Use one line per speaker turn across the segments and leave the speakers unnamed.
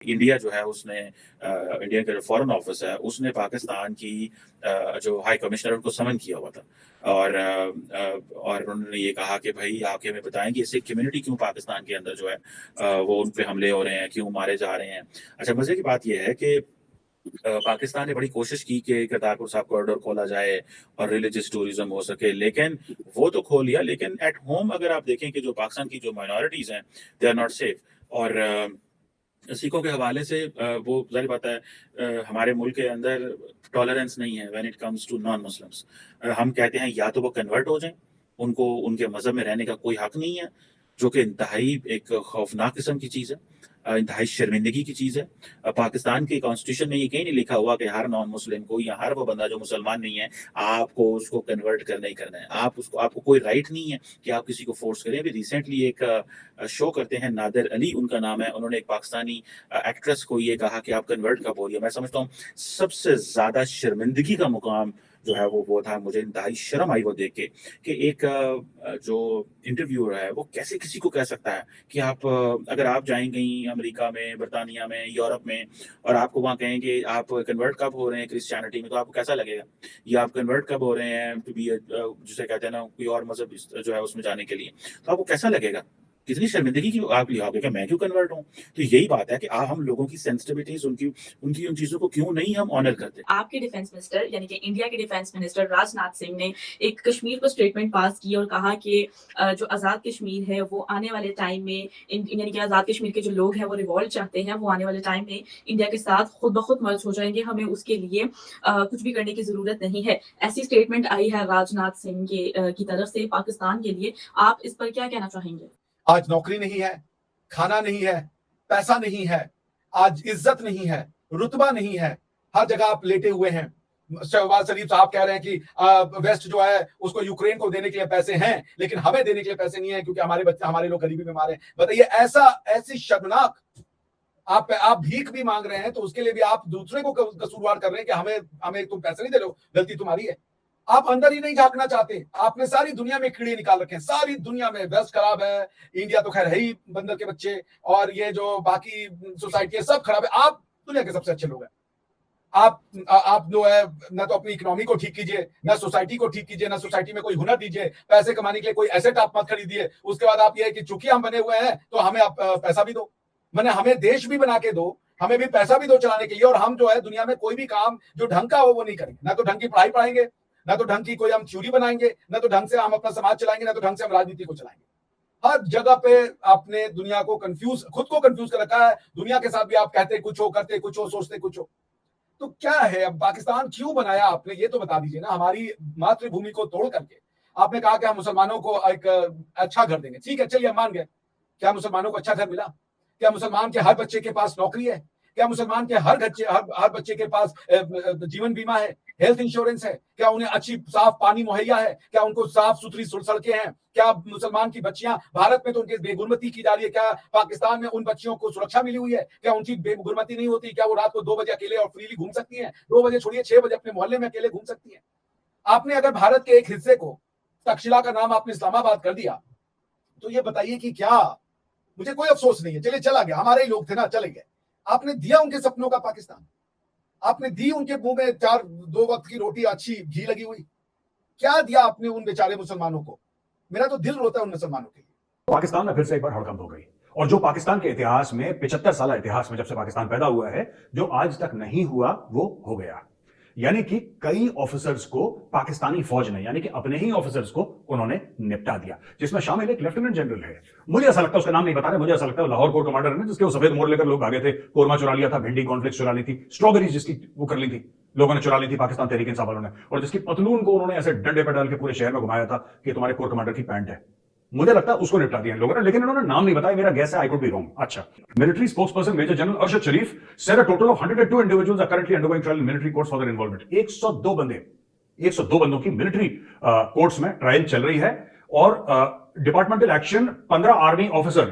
India जो है उसने इंडिया का जो फॉरेन ऑफिस है उसने पाकिस्तान की जो हाई कमिश्नर उनको समन किया हुआ था। और उन्होंने ये कहा कि भाई आके हमें बताएं कि इससे कम्युनिटी क्यों पाकिस्तान के अंदर जो है वो उन पे हमले हो रहे हैं, क्यों मारे जा रहे हैं। अच्छा, मजे की बात यह है कि पाकिस्तान ने बड़ी कोशिश की कि करतारपुर साहब कॉरिडोर खोला जाए और रिलीजियस टूरिज्म हो सके, लेकिन वो तो खोल लिया, लेकिन एट होम अगर आप देखें कि जो पाकिस्तान की जो माइनॉरिटीज हैं दे आर नॉट सेफ। और सिखों के हवाले से वो जाहिर बात है हमारे मुल्क के अंदर टॉलरेंस नहीं है when it comes to non Muslims. हम कहते हैं या तो वो कन्वर्ट हो जाएं, उनको उनके मजहब में रहने का कोई हक नहीं है, जो कि इंतहाई एक खौफनाक किस्म की चीज़ है, इंतहाई शर्मिंदगी की चीज़ है। पाकिस्तान के कॉन्स्टिट्यूशन में ये कहीं नहीं लिखा हुआ कि हर नॉन मुस्लिम को या हर वो बंदा जो मुसलमान नहीं है आपको उसको कन्वर्ट करना ही करना है। आपको कोई राइट नहीं है कि आप किसी को फोर्स करें। अभी रिसेंटली एक शो करते हैं, नादिर अली उनका नाम है, उन्होंने एक पाकिस्तानी एक्ट्रेस को ये कहा कि आप कन्वर्ट कब हो रही है। मैं समझता हूँ सबसे ज्यादा शर्मिंदगी का मुकाम जो है वो था, मुझे इंतहाई शर्म आई वो देख के कि एक जो इंटरव्यूअर है वो कैसे किसी को कह सकता है कि आप अगर आप जाएं कहीं अमेरिका में, बर्तानिया में, यूरोप में और आपको वहाँ कहें कि आप कन्वर्ट कब हो रहे हैं क्रिश्चियनिटी में, तो आपको कैसा लगेगा? या आप कन्वर्ट कब हो रहे हैं टू बी, जिसे कहते हैं ना, कोई और मजहब जो है उसमें जाने के लिए, तो आपको कैसा लगेगा? कितनी शर्मिंदगी की आप लिहाओगे कि मैं क्यों कन्वर्ट हूँ? तो यही बात है कि हम लोगों की सेंसिटिविटीज, उनकी उनकी उन चीजों को क्यों नहीं हम ऑनर करते।
आपके डिफेंस मिनिस्टर यानी कि इंडिया के डिफेंस मिनिस्टर राजनाथ सिंह ने एक कश्मीर को स्टेटमेंट पास की और कहा कि जो आज़ाद कश्मीर है वो आने वाले टाइम में यानी कि आज़ाद कश्मीर के जो लोग हैं वो रिवॉल्ट चाहते हैं, वो आने वाले टाइम में इंडिया के साथ खुद ब खुद मर्ज हो जाएंगे, हमें उसके लिए कुछ भी करने की जरूरत नहीं है। ऐसी स्टेटमेंट आई है राजनाथ सिंह की तरफ से पाकिस्तान के लिए। आप इस पर क्या कहना चाहेंगे?
आज नौकरी नहीं है, खाना नहीं है, पैसा नहीं है, आज इज्जत नहीं है, रुतबा नहीं है, हर जगह आप लेटे हुए हैं। शहबाज शरीफ साहब कह रहे हैं कि वेस्ट जो है उसको यूक्रेन को देने के लिए पैसे हैं, लेकिन हमें देने के लिए पैसे नहीं है क्योंकि हमारे बच्चे, हमारे लोग गरीबी में मारे। बताइए, ऐसी शर्मनाक आप भीख भी मांग रहे हैं तो उसके लिए भी आप दूसरे को कसूरवार कर रहे हैं कि हमें हमें तुम पैसे नहीं दे रहे हो, गलती तुम्हारी है। आप अंदर ही नहीं झांकना चाहते। आपने सारी दुनिया में कीड़े निकाल रखे हैं, सारी दुनिया में। वेस्ट खराब है, इंडिया तो खैर है ही बंदर के बच्चे, और ये जो बाकी सोसाइटी है सब खराब है। आप दुनिया के सबसे अच्छे लोग हैं। आप जो है ना तो अपनी इकोनॉमी को ठीक कीजिए, ना सोसाइटी को ठीक कीजिए, ना सोसाइटी में कोई हुनर दीजिए, पैसे कमाने के लिए कोई एसेट आप मत खरीदिए। उसके बाद आप ये कि चूंकि हम बने हुए हैं तो हमें आप पैसा भी दो, मैंने हमें देश भी बना के दो, हमें भी पैसा भी दो चलाने के लिए, और हम जो है दुनिया में कोई भी काम जो ढंग का हो वो नहीं करेंगे। ना तो ढंग की पढ़ाई पढ़ाएंगे, ना तो ढंग की कोई हम थ्योरी बनाएंगे, ना तो ढंग से हम अपना समाज चलाएंगे, ना तो ढंग से हम राजनीति को चलाएंगे। हर जगह पे आपने दुनिया को कंफ्यूज, खुद को कंफ्यूज कर रखा है। दुनिया के साथ भी आप कहते कुछ हो, करते कुछ हो, सोचते कुछ हो। तो क्या है, अब पाकिस्तान क्यों बनाया आपने, ये तो बता दीजिए ना। हमारी मातृभूमि को तोड़ करके आपने कहा कि हम मुसलमानों को एक अच्छा घर देंगे। ठीक है, चलिए हम मान गए। क्या मुसलमानों को अच्छा घर मिला? क्या मुसलमान के हर बच्चे के पास नौकरी है? क्या मुसलमान के हर बच्चे के पास जीवन बीमा है, हेल्थ इंश्योरेंस है? क्या उन्हें अच्छी साफ पानी मुहैया है? क्या उनको साफ सुथरी सड़कें हैं? क्या मुसलमान की बच्चियां, भारत में तो उनकी बेगुरमती की जा रही है, क्या पाकिस्तान में उन बच्चियों को सुरक्षा मिली हुई है? क्या उनकी बेगुरमती नहीं होती? क्या वो रात को 2 बजे अकेले और फ्रीली घूम सकती हैं? 2 बजे छोड़िए, 6 बजे अपने मोहल्ले में अकेले घूम सकती हैं। आपने अगर भारत के एक हिस्से को, तक्षशिला का नाम आपने इस्लामाबाद कर दिया, तो ये बताइए कि क्या, मुझे कोई अफसोस नहीं है, चलिए चला गया, हमारे ही लोग थे ना, चले गए। आपने दिया उनके सपनों का पाकिस्तान, आपने दी उनके मुंह में 2 वक्त की रोटी अच्छी घी लगी हुई। क्या दिया आपने उन बेचारे मुसलमानों को? मेरा तो दिल रोता है उन मुसलमानों के लिए।
पाकिस्तान में फिर से एक बार हड़कंप हो गई, और जो पाकिस्तान के इतिहास में 75 साल इतिहास में जब से पाकिस्तान पैदा हुआ है, जो आज तक नहीं हुआ वो हो गया। यानी कि कई ऑफिसर्स को पाकिस्तानी फौज ने, यानी कि अपने ही ऑफिसर्स को उन्होंने निपटा दिया, जिसमें शामिल एक लेफ्टिनेंट जनरल है। मुझे ऐसा लगता है, उसका नाम नहीं बता रहे, मुझे ऐसा लगता है लाहौर कोर कमांडर है, जिसके वो सफेद मोड़ लेकर लोग भागे थे, कोरमा चुरा लिया था, भिंडी कॉर्नफ्लेक्स चुरा ली थी, स्ट्रॉबेरीज जिसकी वो कर ली थी, लोगों ने चुरा ली थी पाकिस्तान तहरीक इंसाफ वालों ने, और जिसकी पतलून को उन्होंने ऐसे डंडे पर डाल के पूरे शहर में घुमाया था कि तुम्हारे कोर कमांडर की पैंट है। मुझे लगता है उसको निपटा दिया इन लोगों ने, लेकिन इन्होंने नाम नहीं बताया। मेरा गैस है, आई कुड बी रॉन्ग। अच्छा, military spokesperson major general Arshad Sharif said a total of 102 individuals are currently undergoing trial in military courts for their involvement. 102 बंदों की मिलिट्री कोर्ट्स में ट्रायल चल रही है, और डिपार्टमेंटल एक्शन 15 आर्मी ऑफिसर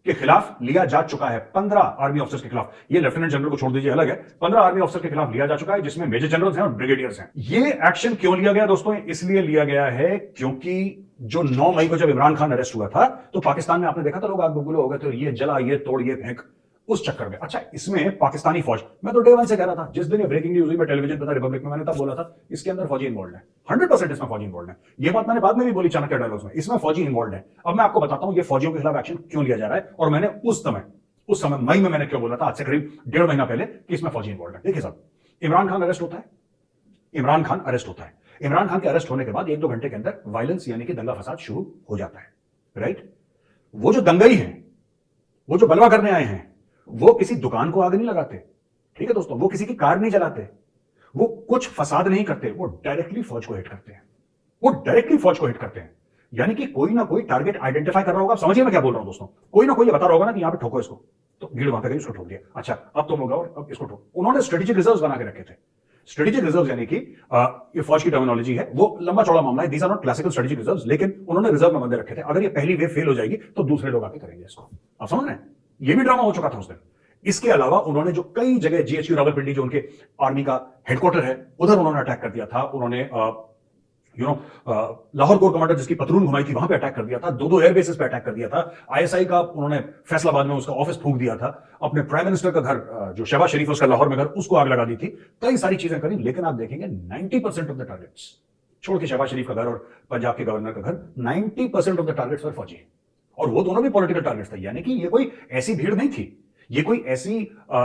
के खिलाफ लिया जा चुका है। 15 आर्मी ऑफिसर्स के खिलाफ, ये लेफ्टिनेंट जनरल को छोड़ दीजिए अलग है, 15 आर्मी ऑफिसर के खिलाफ लिया जा चुका है, जिसमें मेजर जनरल्स हैं और ब्रिगेडियर्स हैं। ये एक्शन क्यों लिया गया दोस्तों? इसलिए लिया गया है क्योंकि जो 9 मई को जब इमरान खान अरेस्ट हुआ था, तो पाकिस्तान में आपने देखा था लोग आग बबूले हो गए थे, ये जला, ये तोड़, ये फेंक। उस चक्कर में। अच्छा, इसमें पाकिस्तानी फौज, मैं तो डे वन से कह रहा था, जिस दिन ये ब्रेकिंग न्यूज हुई, मैं टेलीविजन पे था, रिपब्लिक में, मैंने तब बोला था इसके अंदर फौजी इन्वॉल्व है, 100% इसमें फौजी इन्वॉल्व है। ये बात मैंने बाद में भी बोली चाणक्य डायलॉग्स में, इसमें फौजी इन्वॉल्व है। अब मैं आपको बताता हूं ये फौजियों के खिलाफ एक्शन क्यों लिया जा रहा है, और मैंने उस समय मई में मैंने क्यों बोला था, आज से करीब 1.5 महीना पहले, कि इसमें फौजी इन्वॉल्व है। देखिए साहब, इमरान खान अरेस्ट होता है, इमरान खान के अरेस्ट होने के बाद 1-2 घंटे के अंदर वायलेंस यानी कि दंगा फसाद शुरू हो जाता है, राइट। वो जो दंगई हैं, वो जो बलवा करने आए हैं, वो किसी दुकान को आग नहीं लगाते, ठीक है दोस्तों, वो किसी की कार नहीं जलाते, वो कुछ फसाद नहीं करते, वो डायरेक्टली फौज को हिट करते हैं, यानी कि कोई ना कोई टारगेट आइडेंटिफाई कर रहा होगा। समझिए मैं क्या बोल रहा हूं दोस्तों, कोई ना कोई ये बता रहा होगा ना कि यहां पे ठोको इसको, तो भीड़ वहां पे गई, उसको ठोक दिया, अच्छा अब तुम लोग और अब इसको ठोक। उन्होंने स्ट्रेटेजिक रिजर्व्स बना के रखे थे। स्ट्रेटेजिक रिजर्व्स यानी कि ये फौज की टर्मिनोलॉजी है, वो लंबा चौड़ा मामला है, these are not classical strategic reserves, लेकिन उन्होंने रिजर्व में बंदे रखे थे, अगर ये पहली वेव फेल हो जाएगी तो दूसरे लोग आके करेंगे इसको। आप समझ रहे हैं, ये भी ड्रामा हो चुका था उस दिन। इसके अलावा उन्होंने जो कई जगह जीएचक्यू रावलपिंडी, जो उनके आर्मी का हेडक्वार्टर है, उधर उन्होंने अटैक कर दिया था। उन्होंने लाहौर कोर कमांडर जिसकी पतलून घुमाई थी, वहां पे अटैक कर दिया था। 2 एयरबेसेस पे अटैक कर दिया था। आईएसआई का उन्होंने फैसलाबाद में उसका ऑफिस फूंक दिया था। अपने प्राइम मिनिस्टर का घर, जो शहबाज शरीफ है उसका लाहौर में घर, उसको आग लगा दी थी। कई सारी चीजें करी, लेकिन आप देखेंगे 90% ऑफ द टारगेट्स, छोड़ के शहबाज शरीफ का घर और पंजाब के गवर्नर का घर, 90% ऑफ द टारगेट्स वर फौजी, और वो दोनों भी पॉलिटिकल टारगेट्स थे। यानी कि ये कोई ऐसी भीड़ नहीं थी, ये कोई ऐसी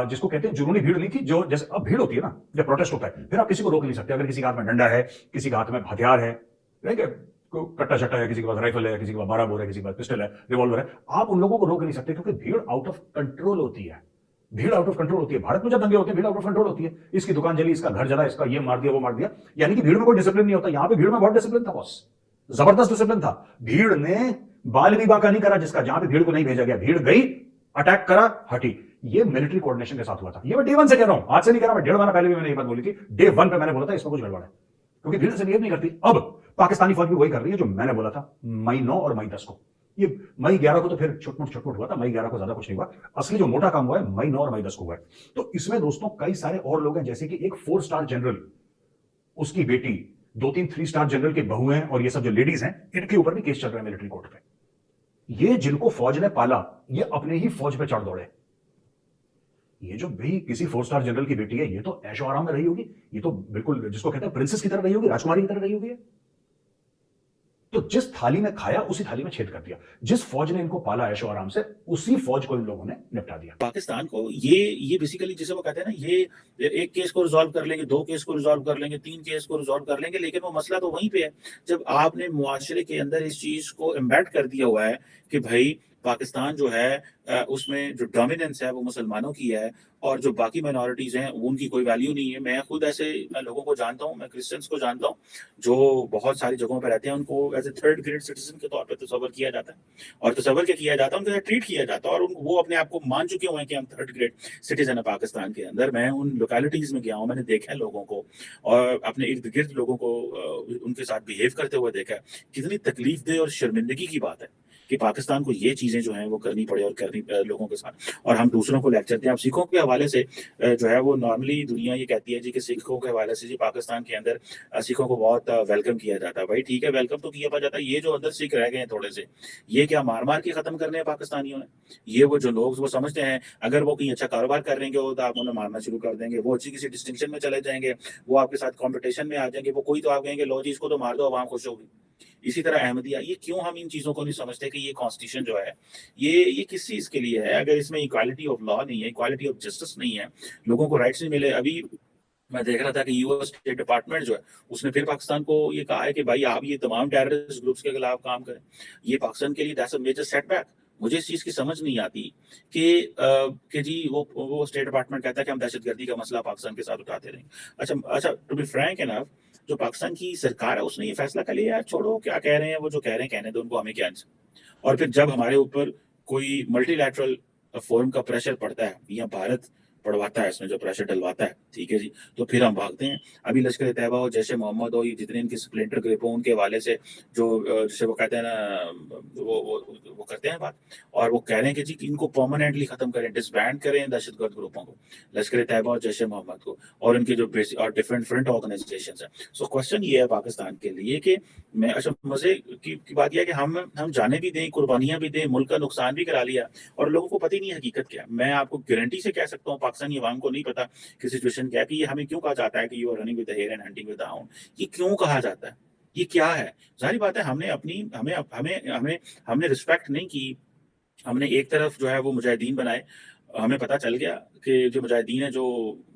जिसको कहते हैं जुनूनी भीड़ नहीं थी, जो जैसे अब भीड़ होती है ना, जब प्रोटेस्ट होता है, फिर आप किसी को रोक नहीं सकते। अगर किसी के हाथ में डंडा है, किसी के हाथ में हथियार है, कट्टा शट्टा है, किसी के पास राइफल है, किसी के पास 12 बोर है, किसी के पास पिस्टल है, रिवॉल्वर है, आप उन लोगों को रोक नहीं सकते, क्योंकि भीड़ आउट ऑफ कंट्रोल होती है। भारत में जब दंगे होते हैं, भीड़ आउट ऑफ कंट्रोल होती है। इसकी दुकान जली, इसका घर जला, इसका ये मार दिया, वो मार दिया, यानी कि भीड़ में कोई डिसिप्लिन नहीं होता। यहां पे भीड़ में बहुत डिसिप्लिन था बॉस, जबरदस्त डिसिप्लिन था। भीड़ ने बाल भी बांका नहीं करा जिसका, जहां पे भीड़ को नहीं भेजा गया, भीड़ गई, अटैक करा, हटी। ये मिलिट्री कोऑर्डिनेशन के साथ हुआ था। ये मैं डे वन से कह रहा हूं, आज से नहीं कह रहा, मैं 1.5 महीना पहले भी मैंने ये बात बोली थी। डे वन पे मैंने बोला था इसमें कुछ गड़बड़ है, क्योंकि भीड़ से बिहेव नहीं करती। अब पाकिस्तानी फौज भी वही कर रही है जो मैंने बोला था मई 9 और मई 10 को। ये मई 11 को तो फिर छुटमुट हुआ था, मई 11 को ज्यादा कुछ नहीं हुआ। असली जो मोटा काम हुआ है मई 9 और मई 10 को हुआ है। तो इसमें दोस्तों कई सारे और लोग हैं, जैसे कि एक 4 स्टार जनरल, उसकी बेटी, 2-3 3 स्टार जनरल की बहू हैं, और ये सब जो लेडीज हैं, इनके ऊपर भी केस चल रहा है मिलिट्री कोर्ट पे। ये जिनको फौज ने पाला, ये अपने ही फौज पे चढ़ दौड़े। ये जो भी किसी 4 स्टार जनरल की बेटी है, ये तो ऐशो आराम में रही होगी, ये तो बिल्कुल जिसको कहते हैं प्रिंसेस की तरह रही होगी, राजकुमारी की तरह रही होगी। तो जिस थाली में खाया उसी थाली में छेद कर दिया। जिस फौज ने इनको पाला ऐशो आराम से, उसी फौज को इन लोगों ने निपटा दिया।
पाकिस्तान को ये बेसिकली, जिसे वो कहते हैं ना, ये एक केस को रिजॉल्व कर लेंगे, 2 केस को रिजॉल्व कर लेंगे, 3 केस को रिजॉल्व कर लेंगे, लेकिन वो मसला तो वहीं पे है। जब आपने मुआशरे के अंदर इस चीज को एम्बेड कर दिया हुआ है कि भाई पाकिस्तान जो है, उसमें जो डोमिनेंस है वो मुसलमानों की है, और जो बाकी माइनॉरिटीज हैं उनकी कोई वैल्यू नहीं है। मैं खुद ऐसे लोगों को जानता हूँ, मैं क्रिश्चियंस को जानता हूँ जो बहुत सारी जगहों पर रहते हैं, उनको as a 3rd grade citizen के तौर पर तस्वर किया जाता है, और तस्वर क्या किया जाता है, उनके साथ ट्रीट किया जाता है, और वो अपने आप को मान चुके हुए हैं कि हम 3rd ग्रेड सिटीजन है पाकिस्तान के अंदर। मैं उन लोकेलिटीज में गया हूँ, मैंने देखा है लोगों को, और अपने इर्द गिर्द लोगों को उनके साथ बिहेव करते हुए देखा है। कितनी तकलीफ दे और शर्मिंदगी की बात है कि पाकिस्तान को ये चीजें जो हैं वो करनी पड़े, और करनी लोगों के साथ, और हम दूसरों को लेक्चर दें। अब सिखों के हवाले से जो है वो नॉर्मली दुनिया ये कहती है जी कि सिखों के हवाले से जी पाकिस्तान के अंदर सिखों को बहुत वेलकम किया जाता है। भाई ठीक है, वेलकम तो किया जाता है। ये जो अंदर सिख रह गए हैं थोड़े से, ये क्या मार मार के खत्म करने हैं पाकिस्तानियों ने? ये वो जो लोग वो समझते हैं अगर वो कहीं अच्छा कारोबार कर रहे हो तो आप उन्हें मारना शुरू कर देंगे, वो अच्छी किसी डिस्टिंक्शन में चले जाएंगे, वो आपके साथ कॉम्पिटिशन में आ जाएंगे, वो कोई तो आप कहेंगे लो जी इसको तो मार दो, वहां खुश होगी। इसी तरह अहमदिया, ये क्यों हम इन चीजों को नहीं समझते कि ये कॉन्स्टिट्यूशन जो है ये किस चीज के लिए है? अगर इसमें इक्वालिटी ऑफ लॉ नहीं है, इक्वालिटी ऑफ जस्टिस नहीं है, लोगों को राइट्स नहीं मिले। अभी मैं देख रहा था कि यूएस स्टेट डिपार्टमेंट जो है उसने फिर पाकिस्तान को ये कहा है कि भाई आप ये तमाम टेररिस्ट ग्रुप्स के खिलाफ काम करें। ये पाकिस्तान के लिए दैट्स अ मेजर सेटबैक। मुझे इस चीज की समझ नहीं आती कि जी वो स्टेट डिपार्टमेंट कहता है कि हम दहशतगर्दी का मसला पाकिस्तान के साथ उठाते रहेंगे। अच्छा, टू बी फ्रैंक एनफ, जो पाकिस्तान की सरकार है उसने ये फैसला कर लिया, यार छोड़ो क्या कह रहे हैं वो, जो कह रहे हैं कहने दो उनको, हमें क्या आंसर। और फिर जब हमारे ऊपर कोई मल्टीलैटरल फोरम का प्रेशर पड़ता है, या भारत पड़वाता है, इसमें जो प्रेशर डलवाता है, ठीक है जी, तो फिर हम भागते हैं। अभी लश्कर तैयबा हो, जैश ए मोहम्मद हो, ये जितने इनके स्प्लिंटर ग्रुप हो, उनके हवाले से जो जिसे वो कहते हैं ना, वो करते हैं बात, और वो कह रहे हैं कि जी कि इनको परमानेंटली खत्म करें, डिसबैंड करें दहशतगर्द ग्रुपों को, लश्कर तैयबा और जैश ए मोहम्मद को, और इनके जो बेसिक और डिफरेंट ऑर्गेनाइजेशंस हैं। सो क्वेश्चन ये है पाकिस्तान के लिए कि मैं अच्छा मजे की बात यह है कि हम जाने भी दें, कुर्बानियां भी दें, मुल्क का नुकसान भी करा लिया, और लोगों को पता ही नहीं हकीकत क्या है। मैं आपको गारंटी से कह सकता हूँ पाकिस्तानी अवाम को नहीं पता कि सिचुएशन क्या है, कि ये हमें क्यों कहा जाता है कि you are running with the hare and hunting with the hound. ये क्यों कहा जाता है, ये क्या है? जाहिर बात है हमने अपनी हमें हमें हमें हमने रिस्पेक्ट नहीं की। हमने एक तरफ जो है वो मुजाहिदीन बनाए, हमें पता चल गया कि जो मुजाहिदीन है, जो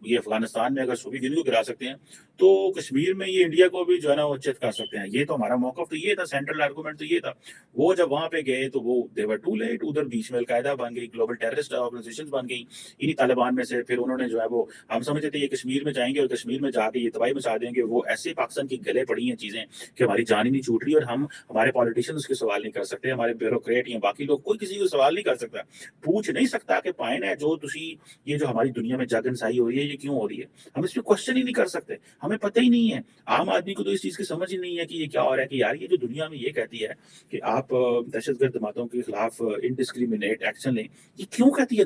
ये अफगानिस्तान में अगर सूफी दीन को गिरा सकते हैं, तो कश्मीर में ये इंडिया को भी जो है ना वो चित कर सकते हैं। ये तो हमारा मौकफ तो ये था, सेंट्रल आर्गूमेंट तो ये था। वो जब वहां पे गए तो वो देवर टू लेट, उधर बीच में अलकायदा बन गई, ग्लोबल टेररिस्ट ऑर्गेनाइजेशन बन गई इन्हीं तालिबान में से। फिर उन्होंने जो है वो, हम समझते थे ये कश्मीर में जाएंगे और कश्मीर में जाके ये तबाही मचा देंगे। वो ऐसे पाकिस्तान की गले पड़ी हैं चीजें कि हमारी जान ही नहीं छूट रही, और हम हमारे पॉलिटिशियन उसके सवाल नहीं कर सकते, हमारे ब्यूरोक्रेट या बाकी लोग, कोई किसी को सवाल नहीं कर सकता, पूछ नहीं सकता कि पाइन है जो तुसी ये जो हमारी दुनिया में जगनसाई हो रही है ये क्यों हो रही है। हम इस पे क्वेश्चन ही नहीं कर सकते, हमें पता ही नहीं है। आम आदमी को तो इस चीज की समझ ही नहीं है कि ये क्या हो रहा है, कि यार ये जो दुनिया में ये कहती है कि आप दहशतगर्द जमातों के खिलाफ इनडिस्क्रिमिनेट एक्शन लें, ये क्यों कहती है